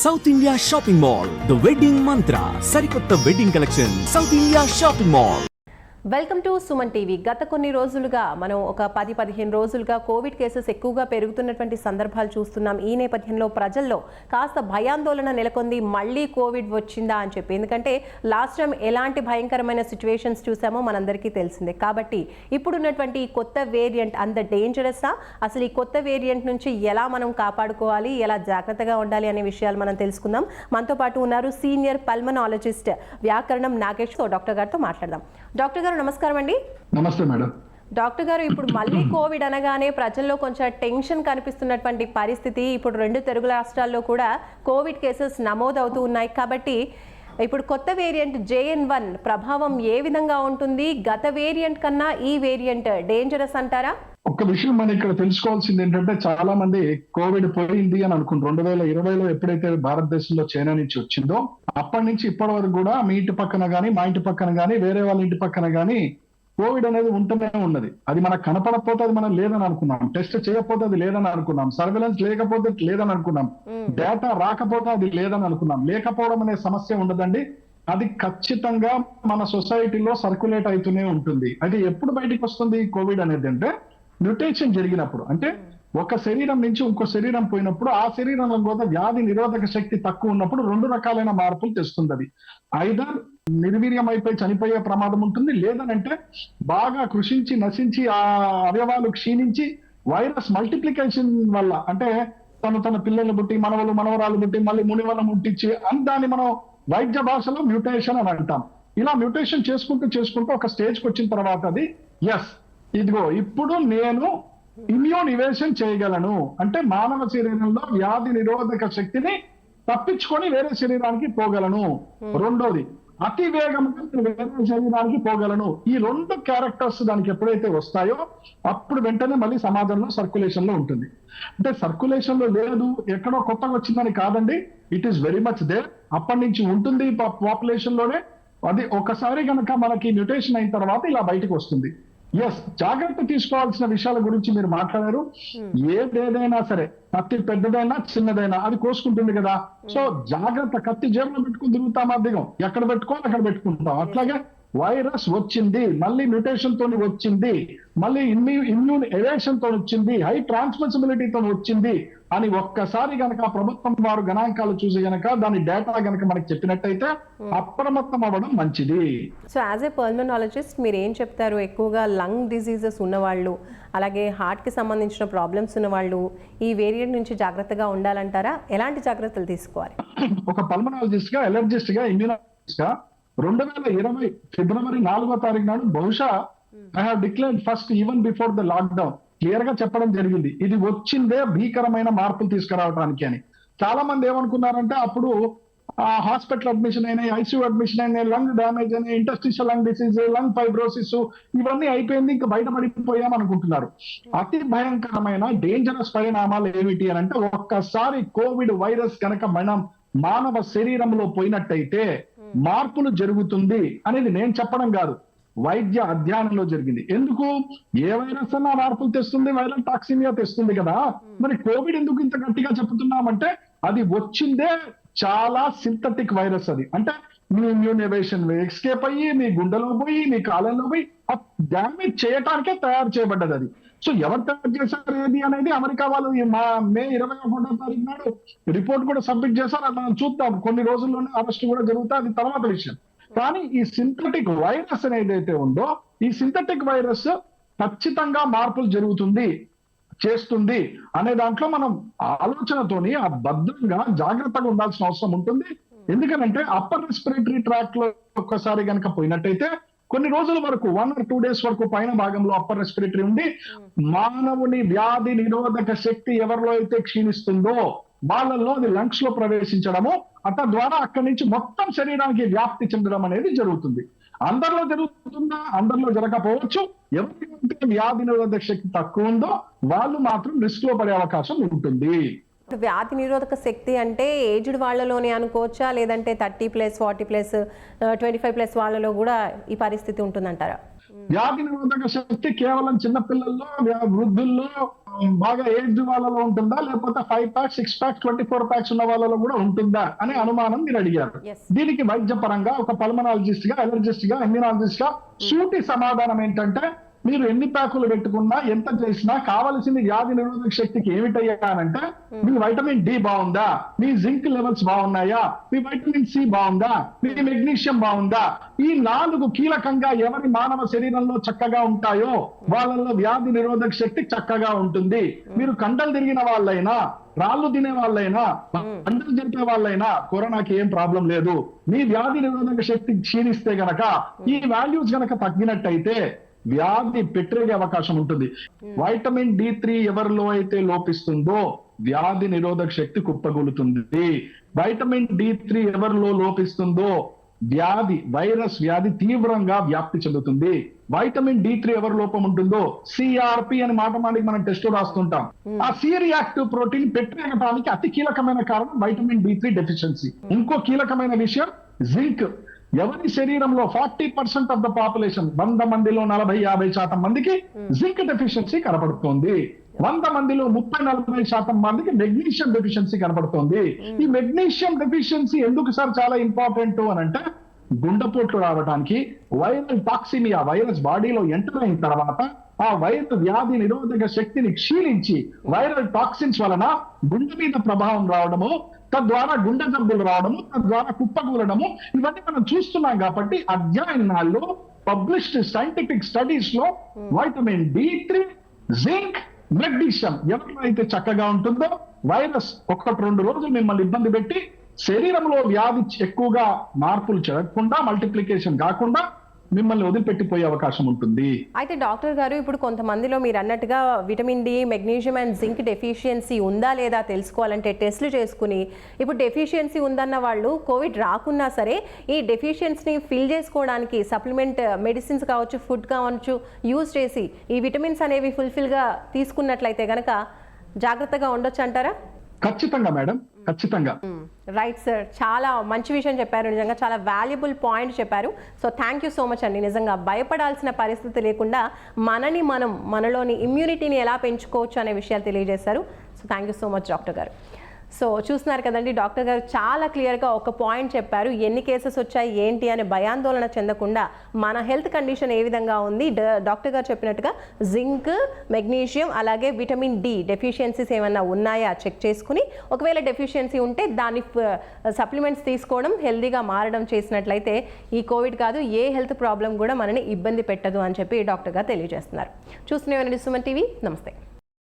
South India shopping mall, the wedding మంత్ర, సరికొత్త wedding collection, south India shopping mall. Welcome to Suman TV. గత కొన్ని రోజులుగా మనం ఒక 10-15 రోజులుగా కోవిడ్ కేసెస్ ఎక్కువగా పెరుగుతున్నటువంటి సందర్భాలు చూస్తున్నాం. ఈ నేపథ్యంలో ప్రజల్లో కాస్త భయాందోళన నెలకొంది. మళ్ళీ కోవిడ్ వచ్చిందా అని చెప్పి, ఎందుకంటే లాస్ట్ టైం ఎలాంటి భయంకరమైన సిచ్యువేషన్స్ చూసామో మనందరికీ తెలిసిందే. కాబట్టి ఇప్పుడున్నటువంటి కొత్త వేరియంట్ అంత డేంజరస్సా, అసలు ఈ కొత్త వేరియంట్ నుంచి ఎలా మనం కాపాడుకోవాలి, ఎలా జాగ్రత్తగా ఉండాలి అనే విషయాలు మనం తెలుసుకుందాం. మనతో పాటు ఉన్నారు సీనియర్ పల్మనాలజిస్ట్ వ్యాకరణం నాగేష్. డాక్టర్ గారితో మాట్లాడదాం. డాక్టర్ గారు నమస్కారం అండి. నమస్తే మేడం. డాక్టర్ గారు, ఇప్పుడు మళ్ళీ కోవిడ్ అనగానే ప్రజల్లో కొంచెం టెన్షన్ కనిపిస్తున్నటువంటి పరిస్థితి. ఇప్పుడు 2 తెలుగు రాష్ట్రాల్లో కూడా కోవిడ్ కేసెస్ నమోదవుతూ ఉన్నాయి. కాబట్టి ఇప్పుడు కొత్త వేరియంట్ JN1 ప్రభావం ఏ విధంగా ఉంటుంది? గత వేరియంట్ కన్నా ఈ వేరియంట్ డేంజరస్ అంటారా? ఒక్క విషయం మనం ఇక్కడ తెలుసుకోవాల్సింది ఏంటంటే, చాలా మంది కోవిడ్ పోయింది అని అనుకుంటారు. 2020లో ఎప్పుడైతే భారతదేశంలో చైనా నుంచి వచ్చిందో అప్పటి నుంచి ఇప్పటి వరకు కూడా మీ ఇంటి పక్కన గానీ, మా ఇంటి పక్కన గానీ, వేరే వాళ్ళ ఇంటి పక్కన గానీ కోవిడ్ అనేది ఉంటూనే ఉన్నది. అది మనకు కనపడకపోతే అది మనం లేదని అనుకున్నాం, టెస్ట్ చేయకపోతే అది లేదని అనుకున్నాం, సర్వేలెన్స్ లేకపోతే లేదని అనుకున్నాం, డేటా రాకపోతే అది లేదని అనుకున్నాం. లేకపోవడం అనే సమస్య ఉండదండి. అది ఖచ్చితంగా మన సొసైటీలో సర్క్యులేట్ అవుతూనే ఉంటుంది. అది ఎప్పుడు బయటకు వస్తుంది కోవిడ్ అనేది అంటే, మ్యూటేషన్ జరిగినప్పుడు. అంటే ఒక శరీరం నుంచి ఇంకో శరీరం పోయినప్పుడు ఆ శరీరంలో కూడా వ్యాధి నిరోధక శక్తి తక్కువ ఉన్నప్పుడు 2 రకాలైన మార్పులు తెస్తుంది. అది ఐదర్ నిర్వీర్యం అయిపోయి చనిపోయే ప్రమాదం ఉంటుంది, లేదనంటే బాగా కృషించి నశించి ఆ అవయవాలు క్షీణించి వైరస్ మల్టిప్లికేషన్ వల్ల, అంటే తన పిల్లలు పుట్టి, మనవరాలు పుట్టి, మళ్ళీ మునివల ముట్టించి అని దాన్ని మనం వైద్య భాషలో మ్యూటేషన్ అని అంటాం. ఇలా మ్యూటేషన్ చేసుకుంటూ ఒక స్టేజ్కి వచ్చిన తర్వాత అది ఇదిగో ఇప్పుడు నేను ఇమ్యూన్ ఇవేషన్ చేయగలను, అంటే మానవ శరీరంలో వ్యాధి నిరోధక శక్తిని తప్పించుకొని వేరే శరీరానికి పోగలను. రెండోది, అతి వేగంగా వేరే శరీరానికి పోగలను. ఈ 2 క్యారెక్టర్స్ దానికి ఎప్పుడైతే వస్తాయో అప్పుడు వెంటనే మళ్ళీ సమాజంలో సర్క్యులేషన్ లో ఉంటుంది. అంటే సర్క్యులేషన్ లో లేదు, ఎక్కడో కొత్తగా వచ్చిందని కాదండి. It is very much there. అప్పటి నుంచి ఉంటుంది పాపులేషన్ లోనే. అది ఒకసారి కనుక మనకి మ్యూటేషన్ అయిన తర్వాత ఇలా బయటకు వస్తుంది. జాగ్రత్త తీసుకోవాల్సిన విషయాల గురించి మీరు మాట్లాడారు. ఏదైనా సరే, కత్తి పెద్దదైనా చిన్నదైనా అది కోసుకుంటుంది కదా. సో జాగ్రత్త. కత్తి జేబులో పెట్టుకుని తిరుగుతాం, అద్దెగం ఎక్కడ పెట్టుకోవాలి అక్కడ పెట్టుకుంటాం. అట్లాగే వైరస్ వచ్చింది, మళ్ళీ మ్యూటేషన్ తోని వచ్చింది, మళ్ళీ ఇమ్యూన్ ఎవేషన్ తో వచ్చింది, హై ట్రాన్స్మిసిబిలిటీతో వచ్చింది అని ఒక్కసారి గనక ప్రభుత్వం వారు గణాంకాలు చూసి గనక దాని డేటా గనక మనకి చెప్పినట్టయితే అప్రమత్తం అవ్వడం మంచిది. సో యాజ్ ఏ పల్మనాలజిస్ట్ మీరు ఏం చెప్తారు? ఎక్కువగా లంగ్ డిసీజెస్ ఉన్నవాళ్ళు, అలాగే హార్ట్ కి సంబంధించిన ప్రాబ్లమ్స్ ఉన్నవాళ్ళు ఈ వేరియంట్ నుంచి జాగ్రత్తగా ఉండాలంటారా? ఎలాంటి జాగ్రత్తలు తీసుకోవాలి? ఒక పల్మనాలజిస్ట్ గా, ఎలర్జిస్ట్ గా, ఇమ్యూనాలజిస్ట్ గా 2020 ఫిబ్రవరి 4వ తారీఖు నాడు బహుశా I have declared first even before the lockdown clear గా చెప్పడం జరిగింది, ఇది వచ్చిందే భీకరమైన మార్పులు తీసుకురావడానికి అని. చాలా మంది ఏమనుకున్నారంటే, అప్పుడు హాస్పిటల్ అడ్మిషన్ అయినాయి, ICU అడ్మిషన్ అయినాయి, లంగ్ డ్యామేజ్ అయినాయి, interstitial lung disease, lung fibrosis, ఇవన్నీ అయిపోయింది, ఇంకా బయటపడిపోయాం అనుకుంటున్నారు. అతి భయంకరమైన డేంజరస్ పరిణామాలు ఏమిటి అని అంటే, ఒక్కసారి కోవిడ్ వైరస్ కనుక మానవ శరీరంలో పోయినట్టయితే మార్పులు జరుగుతుంది అనేది నేను చెప్పడం కాదు, వైద్య అధ్యయనంలో జరిగింది. ఎందుకు? ఏ వైరస్ అన్నా మార్పులు తెస్తుంది, వైరల్ టాక్సిమియా తెస్తుంది కదా. మరి కోవిడ్ ఎందుకు ఇంత గట్టిగా చెప్తున్నామంటే, అది వచ్చిందే చాలా సింథటిక్ వైరస్. అది అంటే మీ ఇమ్యూన్ ఎవేషన్ ఎస్కేప్ అయ్యి మీ గుండెలో పోయి మీ కాలంలో పోయి డ్యామేజ్ చేయటానికే తయారు చేయబడ్డది అది. సో ఎవరు తయారు చేశారు ఏది అనేది అమెరికా వాళ్ళు మే 21వ తారీఖు నాడు రిపోర్ట్ కూడా సబ్మిట్ చేశారు. అది మనం చూద్దాం, కొన్ని రోజుల్లోనే అరెస్ట్ కూడా జరుగుతుంది, అది తర్వాత విషయం. కానీ ఈ సింథటిక్ వైరస్ అనేది అయితే ఉందో, ఈ సింథటిక్ వైరస్ ఖచ్చితంగా మార్పులు చేస్తుంది అనే దాంట్లో మనం ఆలోచనతోని ఆ భద్రంగా జాగ్రత్తగా ఉండాల్సిన అవసరం ఉంటుంది. ఎందుకనంటే అప్పర్ రెస్పిరేటరీ ట్రాక్ లో ఒక్కసారి కనుక పోయినట్టయితే కొన్ని రోజుల వరకు 1 or 2 days వరకు పైన భాగంలో అప్పర్ రెస్పిరేటరీ ఉండి మానవుని వ్యాధి నిరోధక శక్తి ఎవరిలో అయితే క్షీణిస్తుందో వాళ్ళల్లో అది లంగ్స్ లో ప్రవేశించడము, తద్వారా అక్కడి నుంచి మొత్తం శరీరానికి వ్యాప్తి చెందడం అనేది జరుగుతుంది. అందరిలో జరుగుతుందా? అందరిలో జరగకపోవచ్చు. ఎవరికి వ్యాధి నిరోధక శక్తి తక్కువ ఉందో వాళ్ళు మాత్రం రిస్క్ లో పడే అవకాశం ఉంటుంది. వ్యాధి నిరోధక శక్తి అంటే ఏజ్డ్ వాళ్ళలోనే అనుకోవచ్చా, లేదంటే 30+, 40+, 25+ వాళ్ళలో కూడా ఈ పరిస్థితి ఉంటుందంటారా? వ్యాధి నిరోధక శక్తి కేవలం చిన్నపిల్లల్లో, వృద్ధుల్లో, బాగా ఏజ్ వాళ్ళలో ఉంటుందా, లేకపోతే 5 ప్యాక్స్ 6 ప్యాక్స్ 24 ప్యాక్స్ ఉన్న వాళ్ళలో కూడా ఉంటుందా అనే అనుమానం మీరు అడిగారు. Yes. దీనికి వైద్యపరంగా ఒక పల్మనాలజిస్ట్ గా, అలర్జిస్ట్ గా, ఇమ్యూనాలజిస్ట్ గా సూటి సమాధానం ఏంటంటే, మీరు ఎన్ని ప్యాకులు పెట్టుకున్నా ఎంత చేసినా కావలసింది వ్యాధి నిరోధక శక్తికి ఏమిటయ్యానంటే, మీ వైటమిన్ డి బాగుందా, మీ జింక్ లెవెల్స్ బాగున్నాయా, మీ వైటమిన్ సి బాగుందా, మీ మెగ్నీషియం బాగుందా, ఈ 4 కీలకంగా ఎవరి మానవ శరీరంలో చక్కగా ఉంటాయో వాళ్ళలో వ్యాధి నిరోధక శక్తి చక్కగా ఉంటుంది. మీరు కండలు తిరిగిన వాళ్ళైనా, రాళ్ళు తినే వాళ్ళైనా, పంటలు జరిపే వాళ్ళైనా కరోనాకి ఏం ప్రాబ్లం లేదు. మీ వ్యాధి నిరోధక శక్తి క్షీణిస్తే గనక, ఈ వాల్యూస్ గనక తగ్గినట్టయితే వ్యాధి పెట్టిగే అవకాశం ఉంటుంది. వైటమిన్ D3 ఎవరిలో అయితే లోపిస్తుందో వ్యాధి నిరోధక శక్తి కుప్పగొలుతుంది. వైటమిన్ D3 ఎవరిలో లోపిస్తుందో వైరస్ వ్యాధి తీవ్రంగా వ్యాప్తి చెందుతుంది. వైటమిన్ D3 ఎవరి లోపం ఉంటుందో CRP అని మాటమాటికి మనం టెస్ట్ రాస్తుంటాం. ఆ C రియాక్టివ్ ప్రోటీన్ పెట్టడానికి అతి కీలకమైన కారణం వైటమిన్ D3 డెఫిషియన్సీ. ఇంకో కీలకమైన విషయం జింక్. ఎవరి శరీరంలో 40% ఆఫ్ ద పాపులేషన్, 100 మందిలో 40-50% మందికి జింక్ డెఫిషియన్సీ కనపడుతోంది. 100 మందిలో 30-40% మందికి మెగ్నీషియం డెఫిషియన్సీ కనపడుతోంది. ఈ మెగ్నీషియం డెఫిషియన్సీ ఎందుకు సార్ చాలా ఇంపార్టెంట్ అని అంటే, గుండెపోట్లు రావడానికి, వైరల్ టాక్సిమియా వైరస్ బాడీలో ఎంటర్ అయిన తర్వాత ఆ వైరస్ వ్యాధి నిరోధక శక్తిని క్షీణించి వైరల్ టాక్సిన్స్ వలన గుండె మీద ప్రభావం రావడము, తద్వారా గుండె జబ్బులు రావడము, తద్వారా కుప్పకూలడము, ఇవన్నీ మనం చూస్తున్నాం. కాబట్టి అధ్యయనాల్లో, పబ్లిష్డ్ సైంటిఫిక్ స్టడీస్ లో వైటమిన్ D3, జింక్, మెగ్నీషియం ఎవరిలో అయితే చక్కగా ఉంటుందో వైరస్ 1-2 రోజులు మిమ్మల్ని ఇబ్బంది పెట్టి శరీరంలో వ్యాధి ఎక్కువగా మార్పులు జరగకుండా, మల్టిప్లికేషన్ కాకుండా మిమ్మల్ని వదిలిపెట్టిపోయే అవకాశం ఉంటుంది. అయితే డాక్టర్ గారు, ఇప్పుడు కొంతమందిలో మీరు అన్నట్టుగా vitamin D, magnesium and zinc deficiency ఉందా లేదా తెలుసుకోవాలంటే టెస్టులు చేసుకుని, ఇప్పుడు డెఫిషియన్సీ ఉందన్న వాళ్ళు కోవిడ్ రాకున్నా సరే ఈ డెఫిషియన్సీని ఫిల్ చేసుకోవడానికి సప్లిమెంట్ మెడిసిన్స్ కావచ్చు, ఫుడ్ కావచ్చు యూజ్ చేసి ఈ విటమిన్స్ అనేవి ఫుల్ఫిల్గా తీసుకున్నట్లయితే కనుక జాగ్రత్తగా ఉండొచ్చు అంటారా? ఖచ్చితంగా మేడం, ఖచ్చితంగా. రైట్ సార్, చాలా మంచి విషయం చెప్పారు. నిజంగా చాలా వాల్యుబుల్ పాయింట్ చెప్పారు. So thank you so much అండి. నిజంగా భయపడాల్సిన పరిస్థితి లేకుండా మనలోని ఇమ్యూనిటీని ఎలా పెంచుకోవచ్చు అనే విషయాలు తెలియజేశారు. So thank you so much doctor గారు. సో చూస్తున్నారు కదండి, డాక్టర్ గారు చాలా క్లియర్గా ఒక పాయింట్ చెప్పారు. ఎన్ని కేసెస్ వచ్చాయి ఏంటి అని భయాందోళన చెందకుండా మన హెల్త్ కండిషన్ ఏ విధంగా ఉంది, డాక్టర్ గారు చెప్పినట్టుగా జింక్, మెగ్నీషియం అలాగే విటమిన్ డి డెఫిషియన్సీస్ ఏమన్నా ఉన్నాయా చెక్ చేసుకుని, ఒకవేళ డెఫిషియన్సీ ఉంటే దాని సప్లిమెంట్స్ తీసుకోవడం, హెల్దీగా మారడం చేసినట్లయితే ఈ కోవిడ్ కాదు ఏ హెల్త్ ప్రాబ్లం కూడా మనని ఇబ్బంది పెట్టదు అని చెప్పి డాక్టర్ గారు తెలియజేస్తున్నారు. చూస్తూనే ఉండండి సుమన్ టీవీ. నమస్తే.